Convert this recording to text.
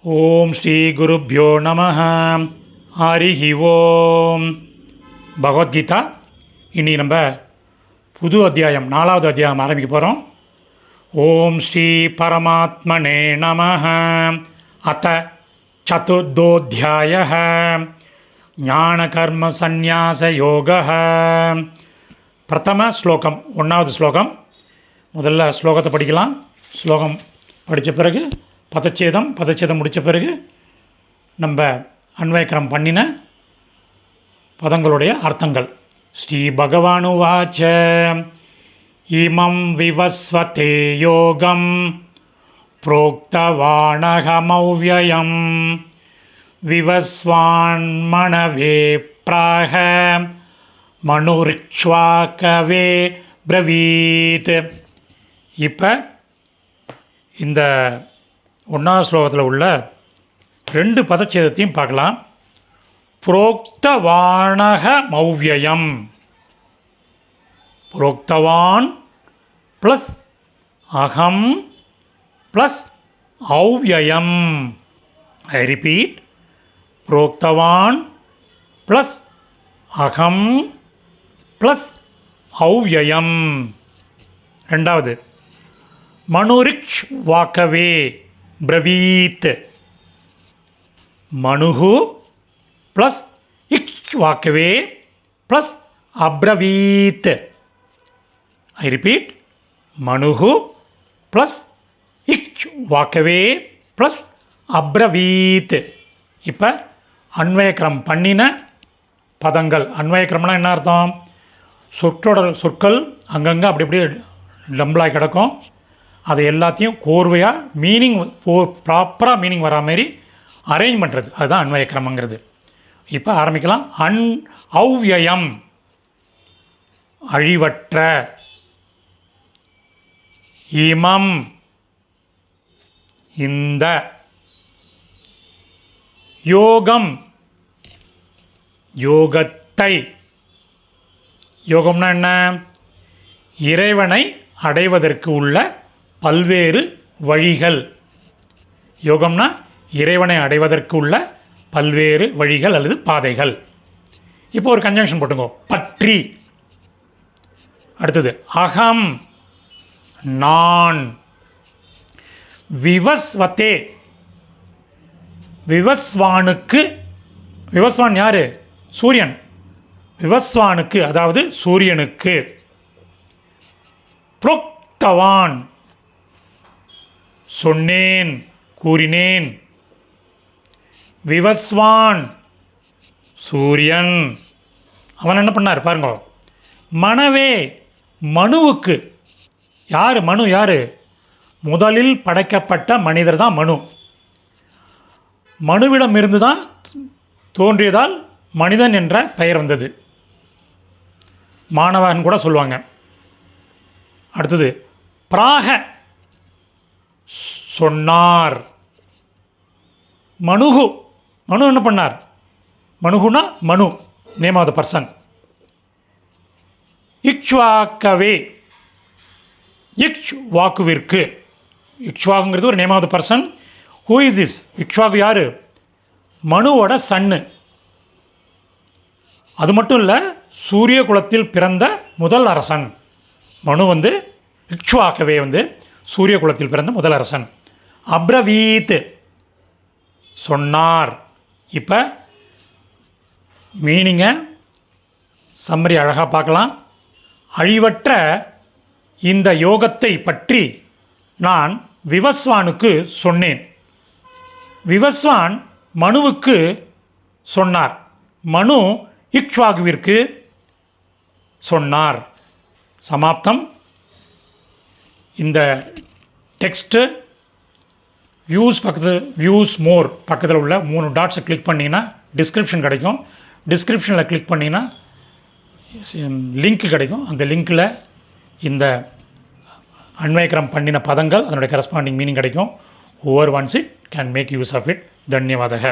ஓம் ஸ்ரீ குருப்யோ நமஹ. ஹரிஹி ஓம். பகவத்கீதா இனி நம்ம புது அத்தியாயம் 4வது அத்தியாயம் ஆரம்பிக்க போகிறோம். ஓம் ஸ்ரீ பரமாத்மனே நமஹ. அத சதுர்தோத்யாயः ஞானகர்ம சந்நியாச யோகः. பிரதம ஸ்லோகம், 1வது ஸ்லோகம். முதல்ல ஸ்லோகத்தை படிக்கலாம். ஸ்லோகம் படித்த பிறகு பதச்சேதம் முடித்த பிறகு நம்ம அன்வயக்கரம் பண்ணின பதங்களுடைய அர்த்தங்கள். ஸ்ரீ பகவானுவாச்ச இமம் விவஸ்வதே யோகம் புரோக்தவானஹமவ்யயம் விவஸ்வான்மனவே பிராஹ மனுரிக்ஷ்வாகவே ப்ரவீத். இப்போ இந்த 1வது ஸ்லோகத்தில் உள்ள 2 பதச்சேதத்தையும் பார்க்கலாம். புரோக்தவானக மௌவ்யயம், புரோக்தவான் ப்ளஸ் அகம் ப்ளஸ் ஔவ்யயம். ஐ ரிப்பீட், புரோக்தவான் ப்ளஸ் அகம் ப்ளஸ் ஔவ்யயம். 2வது மனுரிக்ஷ் வாக்கவே ப்ரவீத். மனுஹு ப்ளஸ் இக்ஷ் வாக்கவே ப்ளஸ் அப்ரவீத். ஐ ரிப்பீட், மனுஹு ப்ளஸ் இக்ஷ் வாக்கவே ப்ளஸ் அப்ரவீத். இப்போ அன்வயக்கிரம் பண்ணின பதங்கள். அன்வயக்கிரம்னா என்ன அர்த்தம்? சொற்கள் அங்கங்கே அப்படி இப்படி டம்பிளாகி கிடக்கும். அதை எல்லாத்தையும் கோர்வையாக மீனிங் ப்ராப்பராக மீனிங் வரா மாதிரி அரேஞ்ச் பண்ணுறது, அதுதான் அன்வயக்கிரமங்கிறது. இப்போ ஆரம்பிக்கலாம். ஔவ்யயம் அழிவற்ற, இமம் இந்த, யோகம் யோகத்தை. யோகம்னா என்ன? இறைவனை அடைவதற்கு உள்ள பல்வேறு வழிகள். யோகம்னா இறைவனை அடைவதற்கு உள்ள பல்வேறு வழிகள் அல்லது பாதைகள். இப்போ ஒரு கன்ஜங்ஷன் போட்டுங்கோ. பற்றி. அடுத்தது அகம் நான். விவஸ்வதே விவஸ்வானுக்கு. விவஸ்வான் யாரு? சூரியன். விவஸ்வானுக்கு அதாவது சூரியனுக்கு. புரோக்தவான் சொன்னேன், கூறினேன். விவஸ்வான் சூரியன். அவன் என்ன பண்ணார் பாருங்க. மனவே மனுவுக்கு. யார் மனு? யார்? முதலில் படைக்கப்பட்ட மனிதர் தான் மனு. மனுவிடம் இருந்து தான் தோன்றியதால் மனிதன் என்ற பெயர் வந்தது. மாணவன் கூட சொல்லுவாங்க. அடுத்தது பிராக சொன்னார். மனுகு. மனு என்ன பண்ணார்? மனுகுனா Manu, name of the person. இக்ஷ்வாக்கவே இக்ஷ் வாக்குவிற்கு. இக்ஷ்வாக்குங்கிறது ஒரு name of the person. Who is this? Ikshvaku யார்? மனுவோட சன்னு. அது மட்டும் இல்லை, சூரிய குலத்தில் பிறந்த முதல் அரசன் மனு. இக்ஷ்வாக்கவே சூரிய குலத்தில் பிறந்த முதல் அரசன். அப்ரவீத் சொன்னார். இப்போ மீனிங்கை சம்மரி அழகாக பார்க்கலாம். அழிவற்ற இந்த யோகத்தை பற்றி நான் விவஸ்வானுக்கு சொன்னேன். விவஸ்வான் மனுவுக்கு சொன்னார். மனு இக்ஷ்வாகுவிற்கு சொன்னார். சமாப்தம். இந்த டெக்ஸ்ட்டு வியூஸ் மோர் பக்கத்தில் உள்ள 3 டாட்ஸை கிளிக் பண்ணிங்கன்னா டிஸ்கிரிப்ஷன் கிடைக்கும். டிஸ்கிரிப்ஷனில் கிளிக் பண்ணிங்கன்னா லிங்க் கிடைக்கும். அந்த லிங்க்கில் இந்த அன்வயக்கிரம் பண்ணின பதங்கள் அதனுடைய கரஸ்பாண்டிங் மீனிங் கிடைக்கும். Over once it can make use of it. தன்யவாதக.